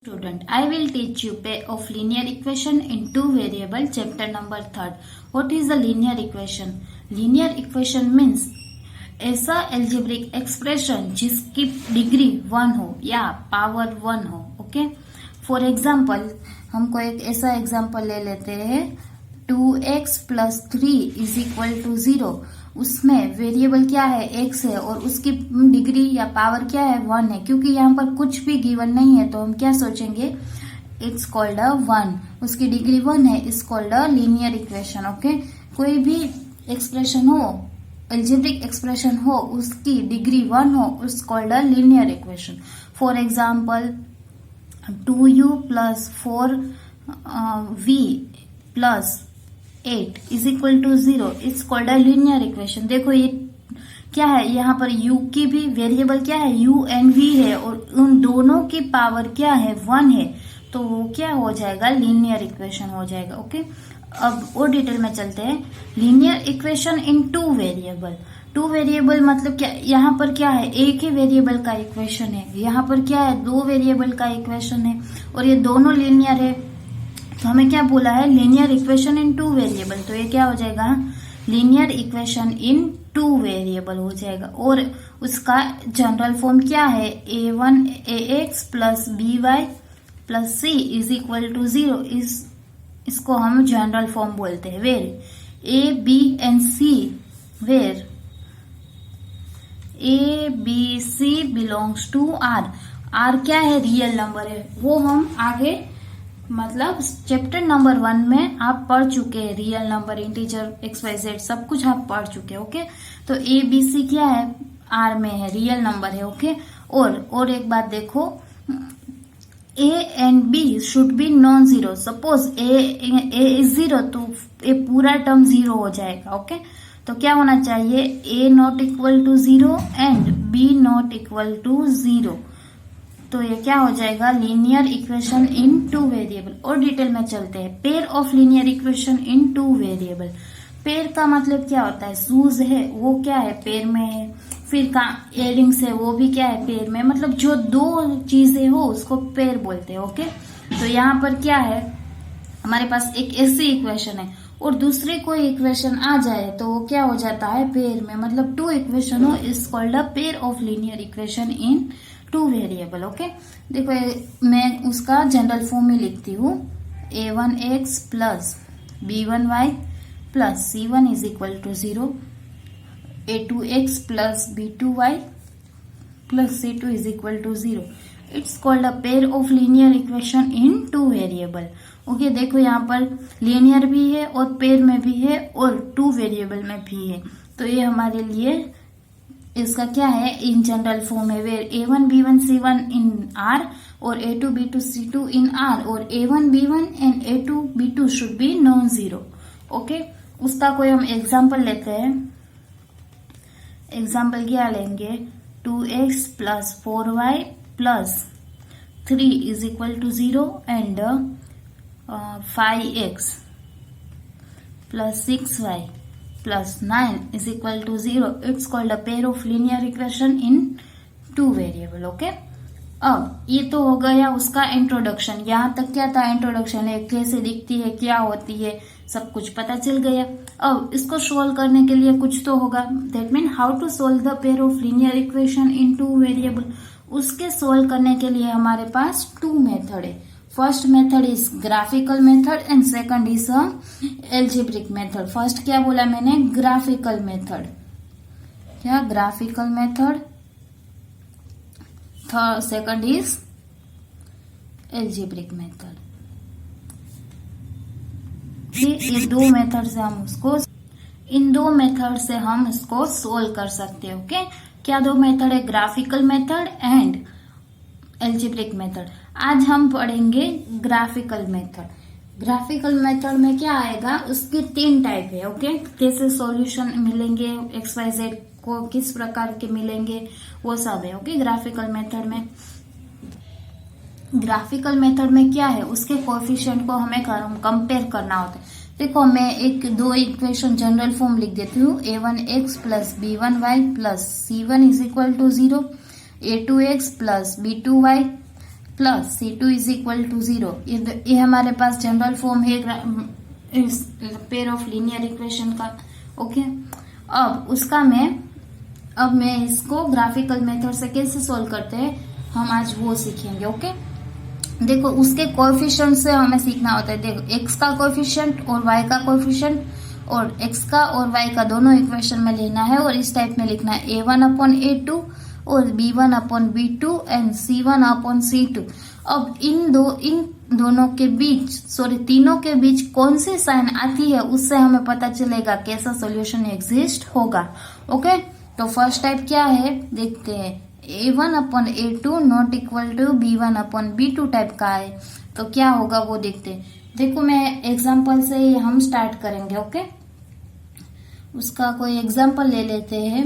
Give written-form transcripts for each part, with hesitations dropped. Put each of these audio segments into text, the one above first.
Student, I will teach you pair of linear equation in two variable chapter number 3rd. What is the linear equation? Linear equation means ऐसा algebraic expression जिसकी degree 1 हो या power 1 हो. Okay, for example हमको एक ऐसा example ले लेते हैं 2x plus 3 is equal to 0. उसमें वेरिएबल क्या है x है और उसकी डिग्री या पावर क्या है 1 है. क्योंकि यहाँ पर कुछ भी गिवन नहीं है तो हम क्या सोचेंगे, इट्स कॉल्ड अ 1. उसकी डिग्री 1 है, it's called a linear equation. Okay, कोई भी एक्सप्रेशन हो, एल्जेब्रिक एक्सप्रेशन हो, उसकी डिग्री 1 हो, it's called a linear equation. For example 2u plus 4v plus 8 is equal to 0 it's called a linear equation. देखो ये क्या है, यहाँ पर u की भी वेरिएबल क्या है, u एंड v है और उन दोनों की पावर क्या है 1 है, तो वो क्या हो जाएगा, लीनियर इक्वेशन हो जाएगा. ओके, अब और डिटेल में चलते हैं. Linear equation in two variable. Two variable मतलब क्या, यहाँ पर क्या है, एक ही वेरिएबल का इक्वेशन है, यहाँ पर क्या है, दो वेरिएबल का इक्वेशन है और ये दोनों लीनियर है. तो हमें क्या बोला है, linear equation in two variable. तो ये क्या हो जाएगा, linear equation in two variable हो जाएगा. और उसका जनरल फॉर्म क्या है, a1ax plus by plus c is equal to 0. इसको हम जनरल फॉर्म बोलते हैं. Where a b and c, where a b c belongs to r. r क्या है, रियल नंबर है. वो हम आगे मतलब चैप्टर नंबर 1 में आप पढ़ चुके हैं. Real number, integer, X Y Z सब कुछ आप पढ़ चुके हैं. ओके, तो ए बी सी क्या है, आर में है, रियल नंबर है. ओके, और एक बात देखो, A and B should be non zero. Suppose A is 0 तो ये पूरा टर्म 0 हो जाएगा. ओके, तो क्या होना चाहिए, A not equal to 0 and B not equal to 0. तो ये क्या हो जाएगा, linear equation in two variable. और डिटेल में चलते हैं. Pair of linear equation in two variable. Pair का मतलब क्या होता है, शूज है वो क्या है, पेयर में है. फिर का इयररिंग्स है वो भी क्या है, पेयर में. मतलब जो दो चीजें हो उसको पेयर बोलते हैं. ओके, तो यहाँ पर क्या है, हमारे पास एक ऐसी इक्वेशन है और दूसरी कोई इक्वेशन आ जाए तो वो क्या हो जाता है, पेयर में. मतलब टू इक्वेशन हो, is called a pair of linear equation in two variable. Okay, देखो मैं उसका जनरल फॉर्म में लिखती हूँ, a1x plus b1y plus c1 is equal to 0, a2x plus b2y plus c2 is equal to 0. It's called a pair of linear equation in two variable. Okay, देखो यहाँ पर linear भी है और पेयर में भी है और टू वेरिएबल में भी है. तो ये हमारे लिए इसका क्या है, इन जनरल फॉर्म है, where a1 b1 c1 in r और a2 b2 c2 इन r और a1 b1 and a2 b2 should be non zero. Okay, उसका कोई हम एग्जाम्पल लेते हैं. एग्जाम्पल क्या लेंगे, 2x plus 4y plus 3 is equal to 0 and 5x plus 6y plus 9 is equal to 0. It's called a pair of linear equation in two variable. Okay, अब ये तो हो गया उसका इंट्रोडक्शन. यहाँ तक क्या था, इंट्रोडक्शन है, कैसे दिखती है, क्या होती है, सब कुछ पता चल गया. अब इसको सोल्व करने के लिए कुछ तो होगा, that mean how to solve the pair of linear equation in two variable. उसके सोल्व करने के लिए हमारे पास टू मेथड है. First method is graphical method and second is algebraic method. First क्या बोला मैंने, ग्राफिकल मेथड. क्या, graphical method. Second is algebraic method. ये दो मेथड से हम उसको, इन दो मेथड से हम इसको सोल्व कर सकते हैं. ओके, क्या दो मेथड है, graphical method and algebraic method. आज हम पढ़ेंगे ग्राफिकल मेथड. ग्राफिकल मेथड में क्या आएगा, उसके 3 टाइप है. ओके, कैसे सॉल्यूशन मिलेंगे, एक्स वाई जेड को किस प्रकार के मिलेंगे, वो सब है. ओके, ग्राफिकल मेथड में, ग्राफिकल मेथड में क्या है, उसके कोएफिशिएंट को हमें कंपेयर करना होता है. देखो मैं एक दो इक्वेशन जनरल फॉर्म लिख देती हूँ, a1x plus b1y plus c1 is equal to 0, a2x plus b2y plus C2 is equal to 0। ये हमारे पास जनरल फॉर्म है पेयर ऑफ लीनियर इक्वेशन का। ओके, अब मैं इसको ग्राफिकल मेथड से कैसे सोल्व करते हैं हम आज वो सीखेंगे। ओके, देखो उसके कोएफिशिएंट से हमें सीखना होता है। देखो x का कोएफिशिएंट और y का कोएफिशिएंट, और x का और y का दोनों इक्वेशन में लेना है और इस टाइप में लिखना है a1/a2 और b1/b2 एंड c1/c2। अब इन दोनों के बीच तीनों के बीच कौन सी साइन आती है उससे हमें पता चलेगा कैसा सॉल्यूशन एग्जिस्ट होगा। ओके, तो फर्स्ट टाइप क्या है देखते हैं। a1/a2 not equal to b1/b2 type का है, तो क्या होगा वो देखते हैं। देखो मैं एग्जांपल से हम स्टार्ट करेंगे। ओके, उसका कोई एग्जांपल ले लेते हैं।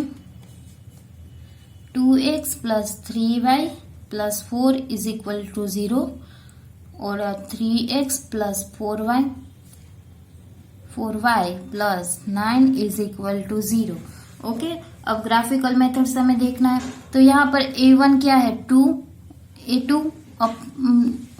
2x plus 3y plus 4 is equal to 0 और 3x plus 4y plus 9 is equal to 0। Okay, अब ग्राफिकल मेथड से हमें देखना है। तो यहाँ पर a1 क्या है 2, a2 अब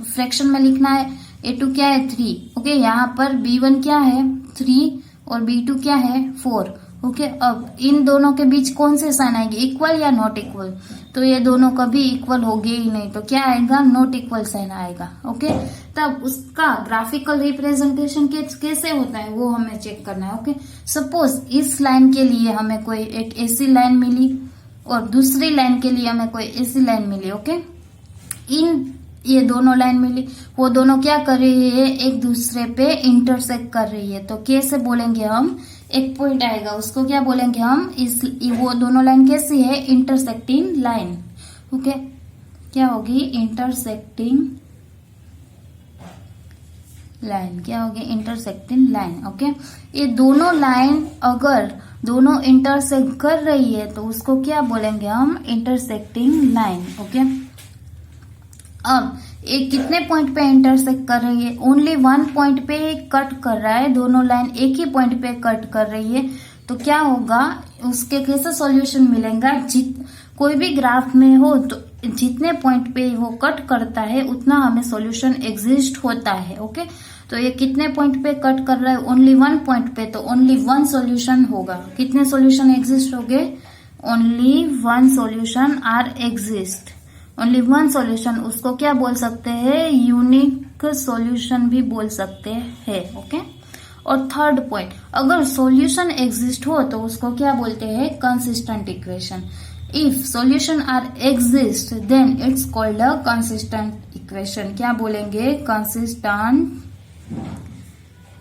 फ्रैक्शन में लिखना है, a2 क्या है 3। ओके, यहाँ पर b1 क्या है 3 और b2 क्या है 4। ओके, अब इन दोनों के बीच कौन से साइन आएंगे, इक्वल या नॉट इक्वल। तो ये दोनों कभी इक्वल होंगे ही नहीं, तो क्या आएगा नॉट इक्वल साइन आएगा। ओके, तब उसका ग्राफिकल रिप्रेजेंटेशन कैसे होता है वो हमें चेक करना है। ओके, सपोज इस लाइन के लिए हमें कोई एक ऐसी लाइन मिली और दूसरी लाइन के लिए हमें कोई ऐसी लाइन मिली। ओके, ये दोनों लाइन मिली, वो दोनों क्या कर रही है एक दूसरे पे इंटरसेक्ट कर रही है, तो कैसे बोलेंगे हम, एक पॉइंट आएगा उसको क्या बोलेंगे हम, वो दोनों लाइन कैसी है इंटरसेक्टिंग लाइन। ओके, क्या होगी इंटरसेक्टिंग लाइन, क्या होगी इंटरसेक्टिंग लाइन। ओके, ये दोनों लाइन अगर दोनों इंटरसेक्ट कर रही है तो उसको क्या बोलेंगे हम इंटरसेक्टिंग लाइन। ओके, अब एक कितने पॉइंट पे इंटरसेक्ट कर रही है, ओनली वन पॉइंट पे कट कर रहा है, दोनों लाइन एक ही पॉइंट पे कट कर रही है, तो क्या होगा उसके कैसे सॉल्यूशन मिलेगा। कोई भी ग्राफ में हो तो जितने पॉइंट पे वो कट करता है उतना हमें सॉल्यूशन एग्जिस्ट होता है। ओके, तो ये कितने पॉइंट पे कट कर रहा है, ओनली वन पॉइंट पे, तो ओनली वन सॉल्यूशन होगा। कितने सॉल्यूशन एग्जिस्ट होंगे, only one solution are exist, only one solution. उसको क्या बोल सकते हैं, यूनिक सॉल्यूशन भी बोल सकते हैं। ओके, और थर्ड पॉइंट, अगर सॉल्यूशन एग्जिस्ट हो तो उसको क्या बोलते हैं, consistent equation. If solution are exist then it's called a consistent equation. क्या बोलेंगे, कंसिस्टेंट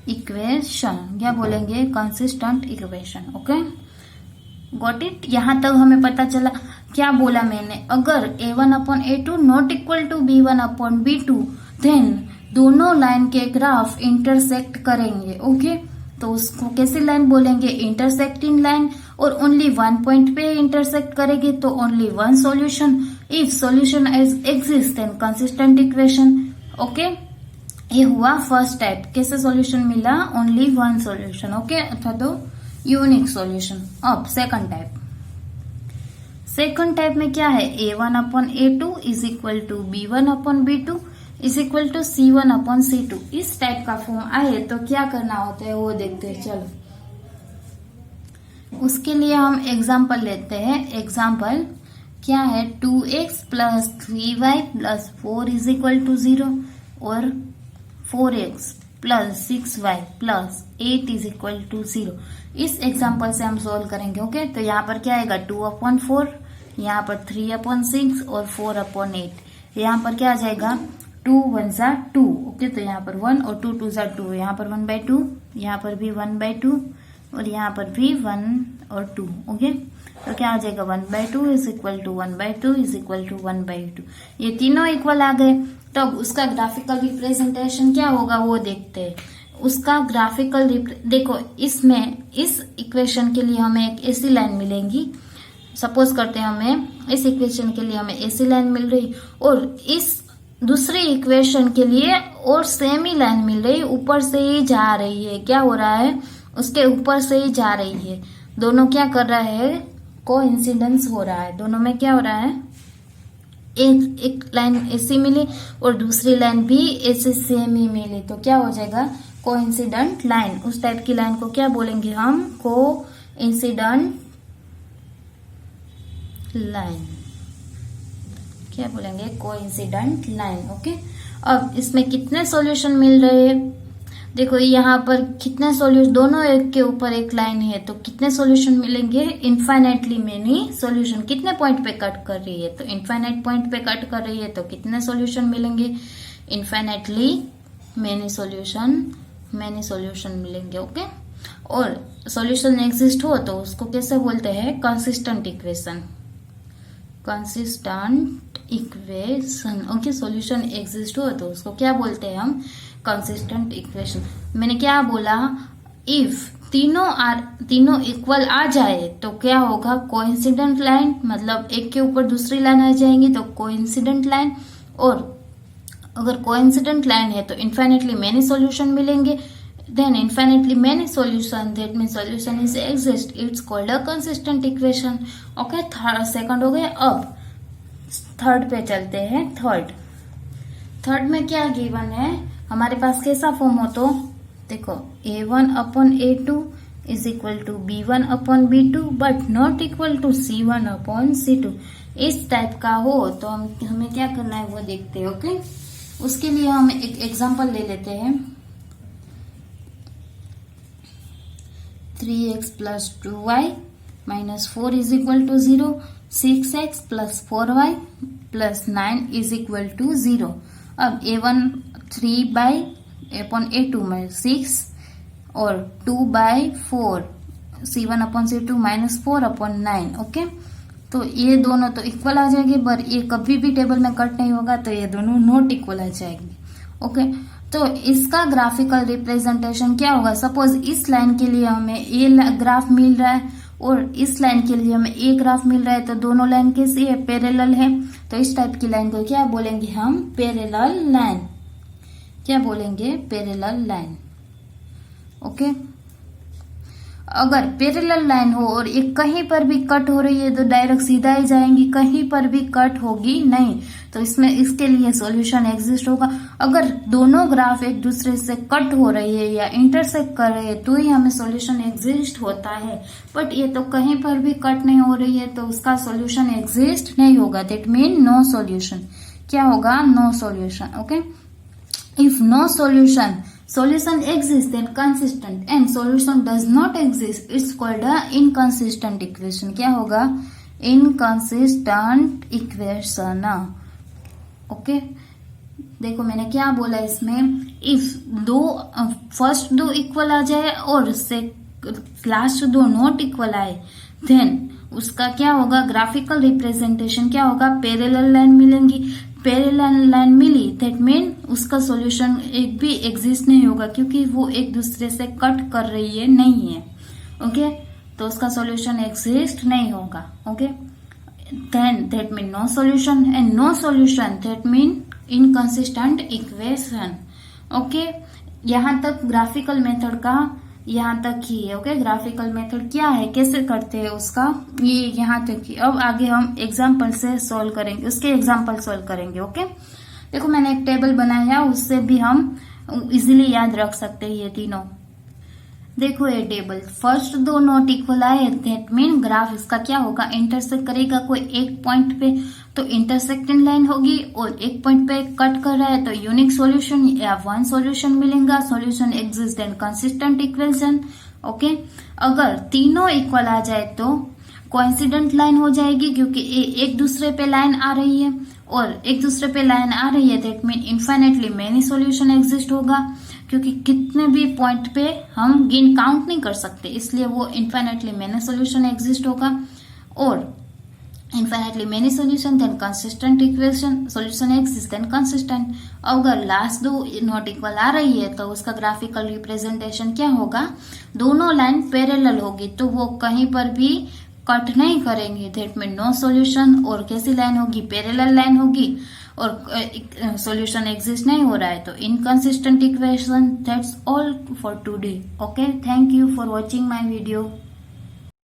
इक्वेशन, क्या बोलेंगे consistent equation. Okay, got it, यहां तक हमें पता चला। क्या बोला मैंने, अगर a1/a2 not equal to b1/b2 then दोनों लाइन के ग्राफ इंटरसेक्ट करेंगे। ओके, तो उसको कैसी लाइन बोलेंगे, इंटरसेक्टिंग लाइन, और ओनली वन पॉइंट पे इंटरसेक्ट करेगी तो only one solution. If solution exist then consistent equation. Okay, ये हुआ फर्स्ट टाइप, कैसे सॉल्यूशन मिला, ओनली वन सॉल्यूशन। ओके, अथवा तो यूनिक सॉल्यूशन। अब सेकंड टाइप में क्या है, a1/a2 is equal to b1/b2 is equal to c1/c2। इस टाइप का फॉर्म आए तो क्या करना होता है वो देखते हैं। चलो उसके लिए हम एग्जाम्पल लेते हैं। एग्जाम्पल क्या है, 2x plus 3y plus 4 is equal to 0 और 4x plus 6y plus 8 is equal to 0। इस एग्जाम्पल से हम सोल्व करेंगे। ओके, तो यहाँ पर क्या आएगा 2/4, यहाँ पर 3/6 और 4/8। यहाँ पर क्या आ जाएगा 2 1 2। ओके, तो यहाँ पर 1 और 2 2 2, यहाँ पर 1/2, यहाँ पर भी 1/2 और यहाँ पर भी 1 और 2। ओके, तो क्या आ जाएगा 1/2 is equal to 1/2 is equal to 1/2। ये तीनों इक्वल आ गए, तब उसका ग्राफिकल रिप्रेजेंटेशन क्या होगा वो देखते हैं। उसका ग्राफिकल देखो, इसमें इस इक्वेशन के लिए हमें एक ऐसी लाइन मिलेगी। सपोज करते हैं हमें इस इक्वेशन के लिए हमें ऐसी लाइन मिल रही और इस दूसरी इक्वेशन के लिए और सेम ही लाइन मिल रही, ऊपर से ही जा रही है। क्या हो रहा है, उसके ऊपर से ही जा रही है। दोनों क्या कर रहा है, कोइंसिडेंस हो रहा है, दोनों में क्या हो रहा है, एक लाइन ऐसी मिली और दूसरी लाइन भी ऐसे सेम ही मिली, तो क्या हो जाएगा, कोइंसिडेंट लाइन। उस टाइप की लाइन को क्या बोलेंगे हम, कोइंसिडेंट लाइन। क्या बोलेंगे, कोइंसिडेंट लाइन। ओके, अब इसमें कितने सॉल्यूशन मिल रहे हैं, देखो यहाँ पर कितने सॉल्यूशन, दोनों एक के ऊपर एक लाइन है, तो कितने सॉल्यूशन मिलेंगे, इनफाइनाइटली मेनी सॉल्यूशन। कितने पॉइंट पे कट कर रही है, तो इनफाइनाइट पॉइंट पे कट कर रही है, तो कितने सॉल्यूशन मिलेंगे, इनफाइनाइटली मेनी सॉल्यूशन मिलेंगे। ओके, और सॉल्यूशन एग्जिस्ट हो तो उसको कैसे बोलते हैं, consistent equation. Okay, solution exist हो तो उसको क्या बोलते हैं हम, कंसिस्टेंट इक्वेशन। मैंने क्या बोला, इफ तीनों इक्वल आ जाए तो क्या होगा, कोइंसिडेंट लाइन, मतलब एक के ऊपर दूसरी लाइन आ जाएंगी तो कोइंसिडेंट लाइन। और अगर कोइंसिडेंट लाइन है तो इनफाइनाइटली मेनी सॉल्यूशन मिलेंगे, then infinitely many solution, that mean solution is exist, it's called a consistent equation. Okay, second हो गए। अब थर्ड पे चलते हैं। थर्ड में क्या गिवन है हमारे पास, कैसा फॉर्म हो, तो देखो A1/A2 is equal to B1/B2 but not equal to C1/C2। इस टाइप का हो तो हमें क्या करना है वो देखते हैं। ओके, उसके लिए हम एक एग्जांपल ले लेते हैं। 3x + 2y - 4 is equal to 0, 6x + 4y + 9 is equal to 0। अब A1 3/A2 में 6 और 2/4 C1/C2 - 4/9। ओके, तो ये दोनों तो इक्वल आ जाएंगे, पर ये कभी भी टेबल में कट नहीं होगा, तो ये दोनों नॉट इक्वल आ जाएंगे। ओके, तो इसका ग्राफिकल रिप्रेजेंटेशन क्या होगा, सपोज इस लाइन के लिए हमें ये ग्राफ मिल रहा है और इस लाइन के लिए हमें एक ग्राफ मिल रहा है, तो दोनों लाइन कैसी है, पैरेलल है। तो इस टाइप की लाइन को क्या बोलेंगे हम, पैरेलल लाइन। क्या बोलेंगे, पैरेलल लाइन। ओके, अगर पैरेलल लाइन हो और एक कहीं पर भी कट हो रही है तो डायरेक्ट सीधा ही जाएंगी, कहीं पर भी कट होगी नहीं, तो इसमें इसके लिए सॉल्यूशन एग्जिस्ट होगा। अगर दोनों ग्राफ एक दूसरे से कट हो रही है या इंटरसेक्ट कर रहे हैं तो ही हमें सॉल्यूशन एग्जिस्ट होता है, बट ये तो कहीं पर भी कट नहीं हो रही है तो उसका सॉल्यूशन एग्जिस्ट नहीं होगा, दैट मीन नो सॉल्यूशन। क्या होगा, no solution. Okay, if no solution exists then consistent and solution does not exist, it's called a inconsistent equation। क्या होगा, inconsistent equation। ओके, देखो मैंने क्या बोला इसमें, इफ फर्स्ट दो इक्वल आ जाए और से लास्ट दो नॉट इक्वल आए, देन उसका क्या होगा, ग्राफिकल रिप्रेजेंटेशन क्या होगा, पैरेलल लाइन मिलेंगी। पैरेलल लाइन मिली दैट मीन उसका सॉल्यूशन एक भी एग्जिस्ट नहीं होगा, क्योंकि वो एक दूसरे से कट कर रही है, नहीं है। ओके, तो उसका सॉल्यूशन एग्जिस्ट नहीं होगा। Okay, then that mean no solution, and no solution that mean inconsistent equation. Okay, यहाँ तक ग्राफिकल मेथड का यहाँ तक ही है। ओके, ग्राफिकल मेथड क्या है, कैसे करते हैं उसका, ये यहाँ तक ही। अब आगे हम एग्जाम्पल से सॉल्व करेंगे, उसके एग्जाम्पल सॉल्व करेंगे। ओके, देखो मैंने एक टेबल बनाया, उससे भी हम इजीली याद रख सकते हैं ये तीनों। देखो ये टेबल, फर्स्ट दो नॉट इक्वल आए दैट मीन ग्राफ इसका क्या होगा, इंटरसेक्ट करेगा कोई एक पॉइंट पे, तो इंटरसेक्टिंग लाइन होगी, और एक पॉइंट पे कट कर रहा है तो यूनिक सॉल्यूशन या वन सॉल्यूशन मिलेगा, solution exist and consistent equation. Okay, अगर तीनों इक्वल आ जाए तो कोइंसिडेंट लाइन हो जाएगी, क्योंकि एक दूसरे पे लाइन आ रही है, और एक दूसरे पे लाइन आ रही है that mean infinitely many solution exist होगा, क्योंकि कितने भी पॉइंट पे हम गिन काउंट नहीं कर सकते, इसलिए वो इनफाइनेटली मेनी सॉल्यूशन एग्जिस्ट होगा। और infinitely many solution then consistent equation, solution exist then consistent. अगर लास्ट दो नॉट इक्वल आ रही है तो उसका ग्राफिकल रिप्रेजेंटेशन क्या होगा, दोनों लाइन पैरेलल होगी, तो वो कहीं पर भी कट नहीं करेंगे, दैट मीन नो सॉल्यूशन। और कैसी लाइन होगी, पैरेलल लाइन होगी, और सॉल्यूशन एग्जिस्ट नहीं हो रहा है तो inconsistent equation. That's all for today. Okay, thank you for watching my video.